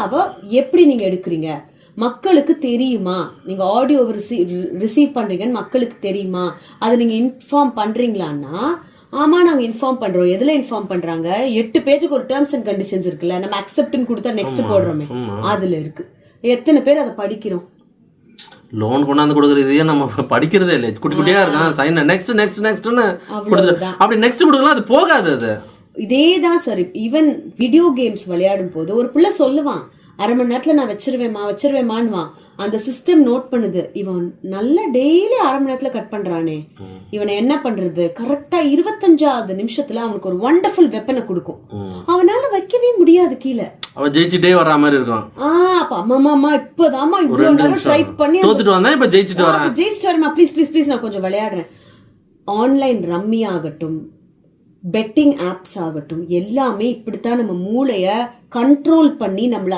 டேட்டாவை எப்படி நீங்க எடுக்கிறீங்க, மக்களுக்கு தெரியுமா, நீங்க ஆடியோ ரிசீவ் பண்றீங்கன்னு மக்களுக்கு தெரியுமா, அதை நீங்க இன்ஃபார்ம் பண்றீங்களான்னா ஆமா நாங்க இன்ஃபார்ம் பண்றோம். எதுல இன்ஃபார்ம் பண்றாங்க, 8 பேஜுக்கு ஒரு டேர்ம்ஸ் அண்ட் கண்டிஷன்ஸ் இருக்குல்ல, நம்ம அக்செப்ட்னு கொடுத்தா நெக்ஸ்ட் போடுறோமே, அதுல இருக்கு. எத்தனை பேர் அதை படிக்கிறோம்? லோன் கொண்டாந்து கொடுக்கறதே நம்ம படிக்கிறதே இல்லை, குட்டி குட்டியா இருக்கான் சைன் நெக்ஸ்ட் நெக்ஸ்ட் நெக்ஸ்ட்னு அப்படி நெக்ஸ்ட் கொடுக்கலாம், அது போகாது. அது இதேதான் சார். ஈவன் வீடியோ கேம்ஸ் விளையாடும் போது ஒரு பிள்ளை சொல்லுவான், அரை மணி நேரத்துல நான் வச்சிருவேமான்வான். அந்த சிஸ்டம் நோட் பண்ணுது, இவன் நல்ல டெய்லி அரை மணி நேரத்துல கட் பண்றானே, இவனை என்ன பண்றது, கரெக்டா 25வது நிமிஷத்துல அவனுக்கு ஒரு வண்டர்ஃபுல் வெப்பனை கொடுக்கும். அவனால வைக்கவே முடியாது கீழே, அவன் ஜெயிச்சுட்டே வர்ற மாதிரி இருக்கும். அப்ப அம்மா இப்பதாமா இவ்வளவு நேரம் ட்ரை பண்ணி தோத்துட்டு வந்தா இப்ப ஜெயிச்சுட்டு வரேன், ப்ளீஸ் நான் கொஞ்சம் விளையாடுறேன். ஆன்லைன் ரம்மி ஆகட்டும், பெட்டிங் ஆப்ஸ் ஆகட்டும், எல்லாமே இப்படித்தான் நம்ம மூளைய கண்ட்ரோல் பண்ணி நம்மள